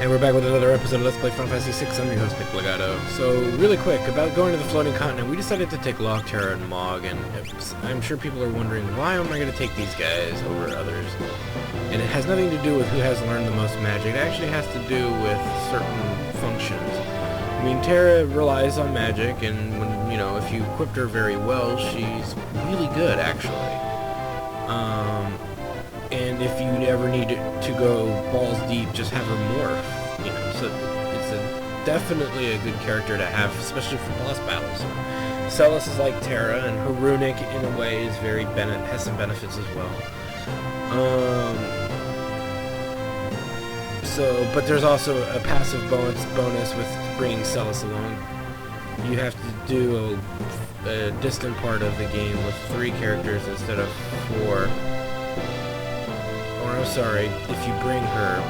And we're back with another episode of Let's Play Final Fantasy VI. I'm your host, Nick Legato. So, really quick, about going to the floating continent, we decided to take Locke, Terra, and Mog, and I'm sure people are wondering, why am I going to take these guys over others? And it has nothing to do with who has learned the most magic. It actually has to do with certain functions. I mean, Terra relies on magic, and when, if you equipped her very well, she's really good, actually. And if you ever need to go balls deep, just have her morph, so it's definitely a good character to have, especially for boss battles. Celis is like Terra, and her runic, in a way, is has some benefits as well. But there's also a passive bonus with bringing Celis along. You have to do a distant part of the game with 3 characters instead of 4. Or I'm sorry, if you bring her.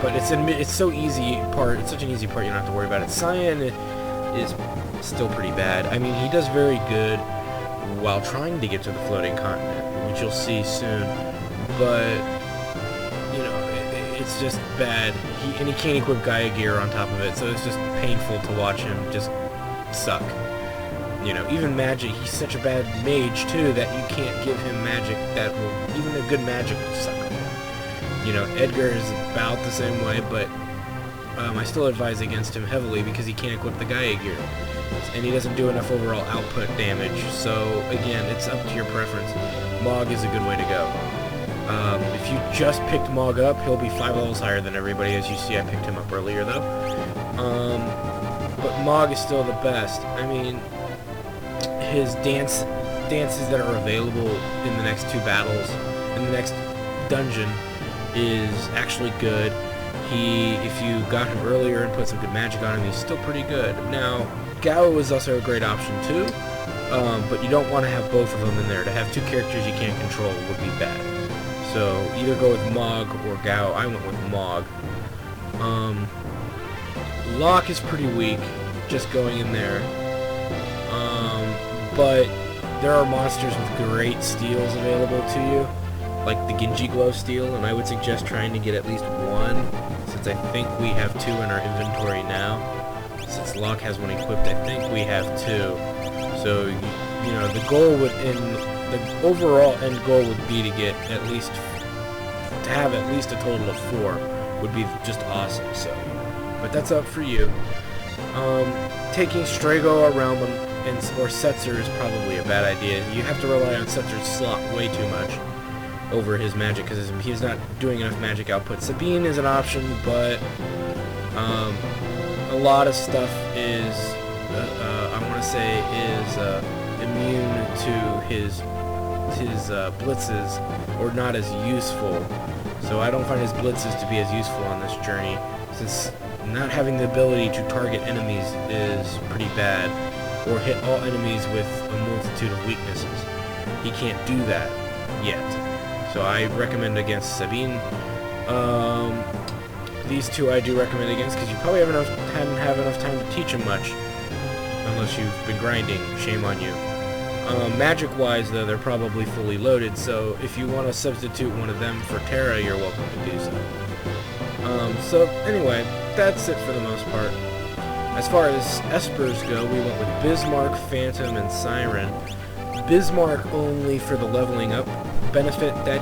But it's so easy part. It's such an easy part. You don't have to worry about it. Cyan is still pretty bad. I mean, he does very good while trying to get to the floating continent, which you'll see soon. But it's just bad. He can't equip Gaia gear on top of it, so it's just painful to watch him just suck. Even magic, he's such a bad mage too that you can't give him magic that will, even a good magic will suck on him. Edgar is about the same way, but I still advise against him heavily because he can't equip the Gaia gear. And he doesn't do enough overall output damage, so again, it's up to your preference. Mog is a good way to go. If you just picked Mog up, he'll be 5 levels higher than everybody. As you see, I picked him up earlier, though. But Mog is still the best. I mean, his dances that are available in the next 2 battles, in the next dungeon, is actually good. If you got him earlier and put some good magic on him, he's still pretty good. Now, Gao is also a great option, too. But you don't want to have both of them in there. To have 2 characters you can't control would be bad. So, either go with Mog or Gao. I went with Mog. Locke is pretty weak, just going in there. But there are monsters with great steals available to you, like the Genji Glow steel, and I would suggest trying to get at least 1, since I think we have 2 in our inventory now. Since Locke has 1 equipped, I think we have 2. So, the goal the overall end goal would be to have at least a total of 4 would be just awesome. So, but that's up for you. Taking Strago around them or Setzer is probably a bad idea. You have to rely on Setzer's slot way too much over his magic because he's not doing enough magic output. Sabine is an option, but a lot of stuff is immune to his blitzes, or not as useful. So I don't find his blitzes to be as useful on this journey, since not having the ability to target enemies is pretty bad, or hit all enemies with a multitude of weaknesses. He can't do that yet. So I recommend against Sabine. These 2 I do recommend against, because you probably hadn't have enough time to teach him much, unless you've been grinding. Shame on you. Magic-wise, though, they're probably fully loaded, so if you want to substitute one of them for Terra, you're welcome to do so. So, anyway, that's it for the most part. As far as Espers go, we went with Bismarck, Phantom, and Siren. Bismarck only for the leveling up benefit that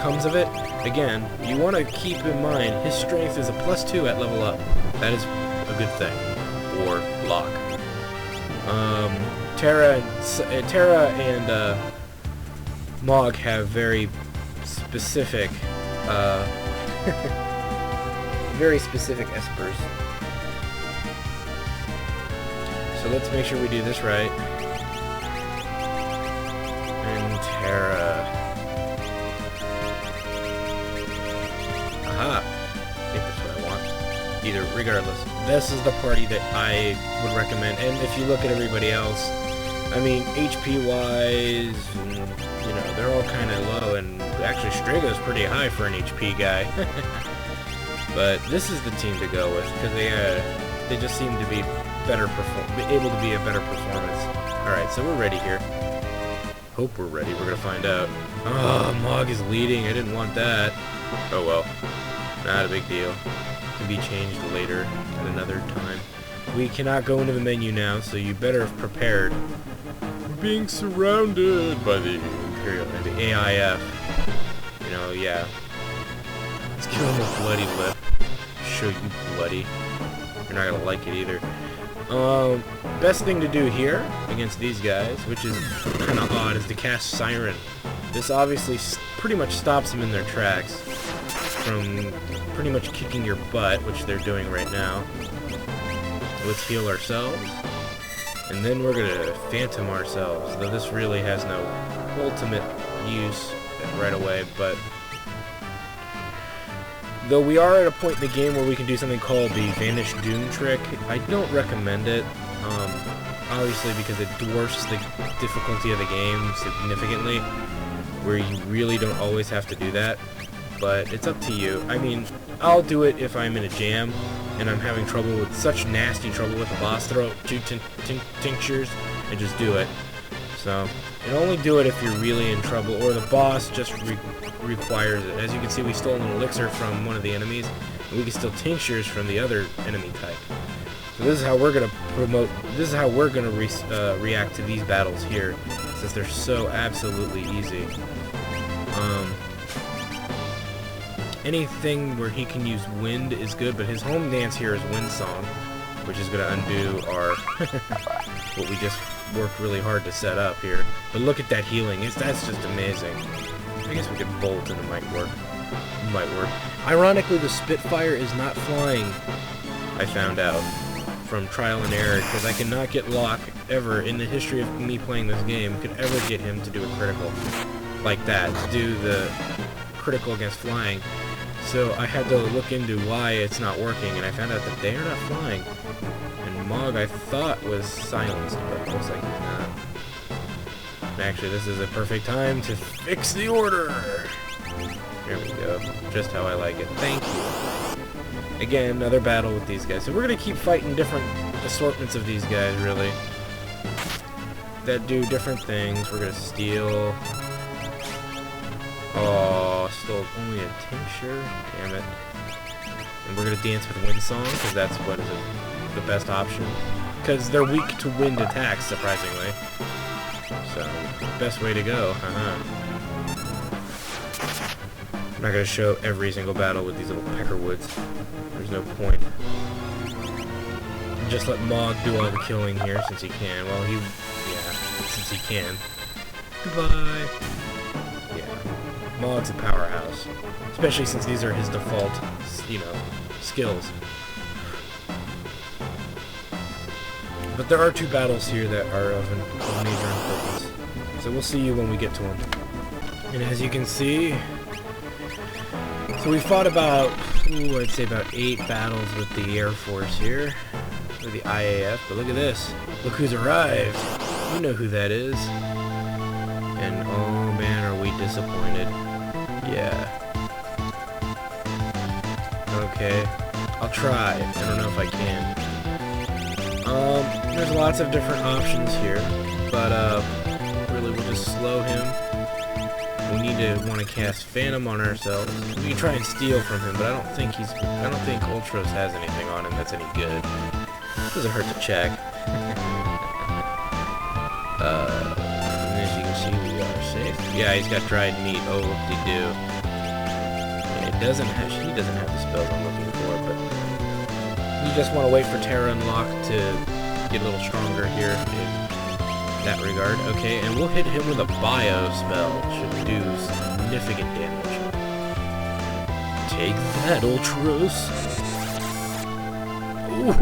comes of it. Again, you want to keep in mind, his strength is a +2 at level up. That is a good thing. Or Locke. Terra and Mog have very specific, very specific espers. So let's make sure we do this right. And Terra. Aha! I think that's what I want. Regardless, this is the party that I would recommend. And if you look at everybody else, I mean, HP-wise, they're all kind of low, and actually Strago's pretty high for an HP guy. But this is the team to go with, because they just seem to be able to be a better performance. Alright, so we're ready here. Hope we're ready. We're gonna find out. Oh, Mog is leading. I didn't want that. Oh well. Not a big deal. Can be changed later at another time. We cannot go into the menu now, so you better have prepared. We're being surrounded by the AIF. You know, yeah. Let's give him a bloody lip. Show you bloody. You're not gonna like it either. Best thing to do here against these guys, which is kind of odd, is to cast Siren. This obviously pretty much stops them in their tracks from pretty much kicking your butt, which they're doing right now. Let's heal ourselves, and then we're gonna Phantom ourselves, though this really has no ultimate use right away, but though we are at a point in the game where we can do something called the Vanish Doom trick. I don't recommend it, obviously because it dwarfs the difficulty of the game significantly, where you really don't always have to do that, but it's up to you. I mean, I'll do it if I'm in a jam, and I'm having trouble with such nasty trouble with the boss throw 2 tinctures, and just do it. So, and only do it if you're really in trouble, or the boss just requires it. As you can see, we stole an elixir from one of the enemies, and we can steal tinctures from the other enemy type. So this is how we're gonna react to these battles here, since they're so absolutely easy. Anything where he can use wind is good, but his home dance here is Wind Song, which is gonna undo our what we just worked really hard to set up here. But look at that healing; that's just amazing. I guess we could bolt and it might work. Ironically, the Spitfire is not flying. I found out from trial and error, because I cannot get Locke ever in the history of me playing this game could ever get him to do a critical like that, to do the critical against flying. So I had to look into why it's not working, and I found out that they are not flying. And Mog, I thought, was silenced, but looks like he's not. And actually, this is a perfect time to fix the order. There we go. Just how I like it. Thank you. Again, another battle with these guys. So we're going to keep fighting different assortments of these guys, really, that do different things. We're going to steal... Oh, stole only a tincture? Damn it. And we're going to dance with Wind Song, because that's what is the best option. Because they're weak to wind attacks, surprisingly. So, best way to go, I'm not going to show every single battle with these little peckerwoods. There's no point. Just let Mog do all the killing here, since he can. Well, since he can. Goodbye. Yeah. Mog's a powerhouse. Especially since these are his default, skills. But there are 2 battles here that are of major importance. So we'll see you when we get to them. And as you can see, so we fought about, I'd say about 8 battles with the Air Force here, with the IAF, but look at this. Look who's arrived. You know who that is. And oh man, are we disappointed. Yeah. Okay. I'll try. I don't know if I can. There's lots of different options here, but really we'll just slow him. We need to want to cast Phantom on ourselves. We can try and steal from him, but I don't think Ultros has anything on him that's any good. Doesn't hurt to check. And as you can see, we are safe. Yeah, he's got dried meat. Oh, whoop-de-doo. Yeah, he doesn't have the spells I'm looking for, but you just want to wait for Terra and Locke to get a little stronger here in that regard. Okay, and we'll hit him with a bio spell. Should do significant damage. Take that, Ultros. Ooh.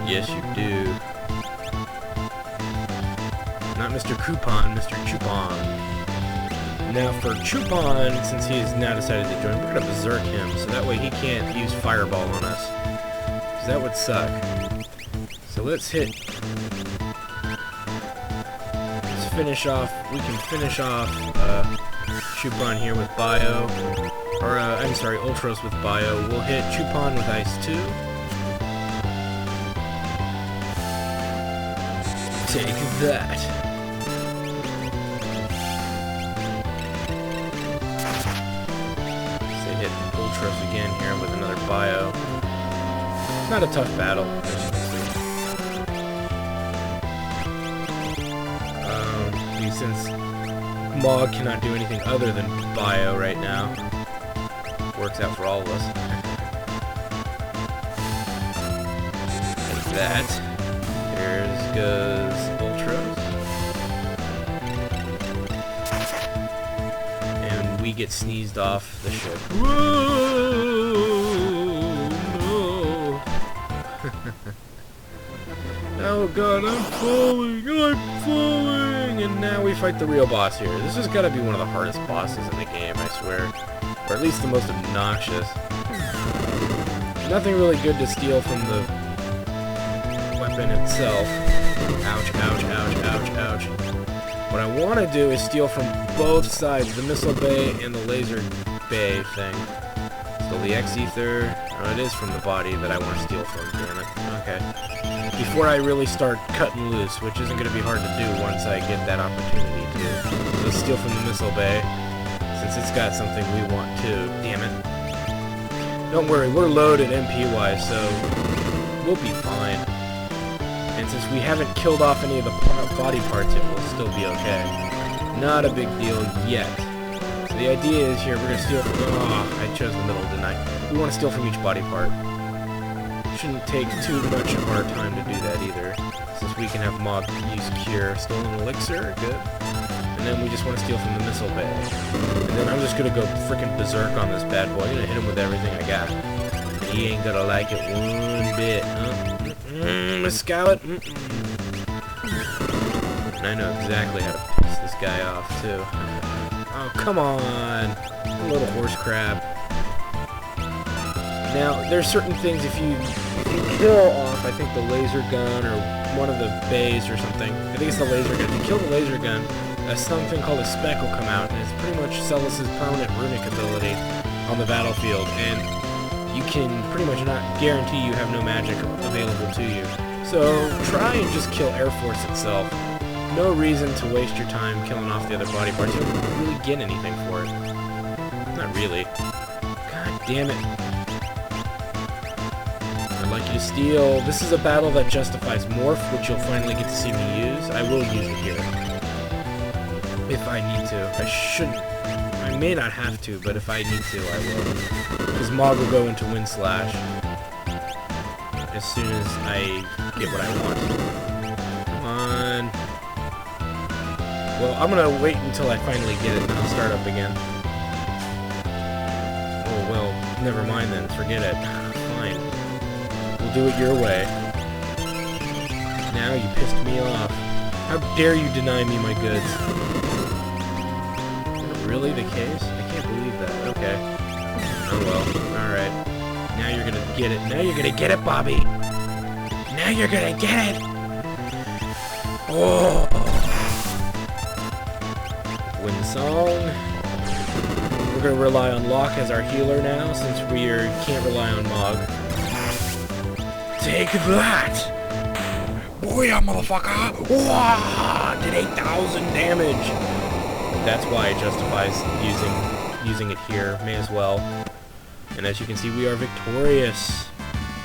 Yes, you do. Not Mr. Coupon, Mr. Chupon. Now for Chupon, since he has now decided to join, we're going to berserk him, so that way he can't use Fireball on us. Because that would suck. So let's finish off, we can finish off Chupon here with Bio, or I'm sorry, Ultros with Bio. We'll hit Chupon with Ice 2. Take that. So hit Ultros again here with another bio. Not a tough battle, as you can see. Since Mog cannot do anything other than bio right now, works out for all of us. Like that. There's goes Ultros. And we get sneezed off the ship. Whoa! No! Oh god, I'm falling! And now we fight the real boss here. This has got to be one of the hardest bosses in the game, I swear. Or at least the most obnoxious. Nothing really good to steal from the weapon itself. Ouch, ouch, ouch, ouch, ouch. What I want to do is steal from both sides, the missile bay and the laser bay thing. So the X-Ether, oh, it is from the body that I want to steal from, damn it. Okay. Before I really start cutting loose, which isn't going to be hard to do once I get that opportunity to. So steal from the missile bay, since it's got something we want too, damn it. Don't worry, we're loaded MP-wise, so we'll be fine. And since we haven't killed off any of the body parts, it will still be okay. Not a big deal yet. So the idea is here, we're going to steal from... Oh, I chose the middle, didn't I? We want to steal from each body part. Shouldn't take too much of our time to do that either, since we can have Mog use Cure. Stolen Elixir, good. And then we just want to steal from the missile bay. And then I'm just going to go freaking berserk on this bad boy. I'm going to hit him with everything I got. And he ain't going to like it one bit, huh? Miss Scarlet. And I know exactly how to piss this guy off, too. Oh, come on. A little horse crap. Now, there's certain things if you kill off, I think the laser gun or one of the bays or something. I think it's the laser gun. If you kill the laser gun, something called a spec will come out, and it's pretty much Celus's permanent runic ability on the battlefield, and you can pretty much not guarantee you have no magic available to you. So try and just kill Air Force itself. No reason to waste your time killing off the other body parts. You don't really get anything for it. Not really. God damn it. I'd like you to steal. This is a battle that justifies Morph, which you'll finally get to see me use. I will use it here. If I need to. I shouldn't. I may not have to, but if I need to, I will. Because Mog will go into Wind Slash as soon as I get what I want. Come on. Well, I'm going to wait until I finally get it, and then I'll start up again. Oh, well, never mind then. Forget it. Fine. We'll do it your way. Now you pissed me off. How dare you deny me my goods? Really the case? I can't believe that. Okay. Oh well. Alright. Now you're gonna get it. Now you're gonna get it, Bobby! Now you're gonna get it! Oh! Wind Song. We're gonna rely on Locke as our healer now, since we can't rely on Mog. Take that! Booyah, motherfucker! Whoa! Did 8,000 damage! That's why it justifies using it here. May as well. And as you can see, we are victorious.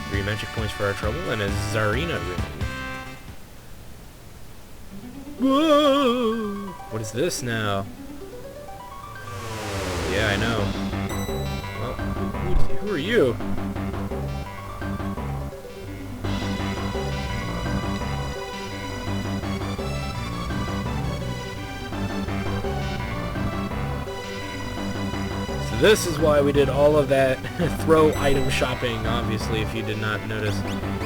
3 magic points for our trouble and a Zarina ring. Whoa! What is this now? Yeah, I know. Well, who are you? This is why we did all of that throw item shopping, obviously, if you did not notice.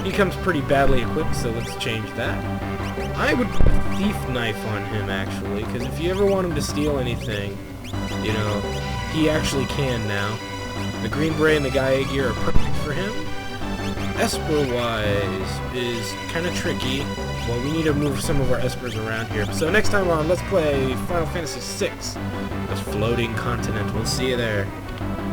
He comes pretty badly equipped, so let's change that. I would put a thief knife on him, actually, because if you ever want him to steal anything, you know, he actually can now. The Green Beret and the Gaia gear are perfect for him. Esper-wise is kind of tricky. Well, we need to move some of our Espers around here. So next time on, let's play Final Fantasy VI. The Floating Continent. We'll see you there.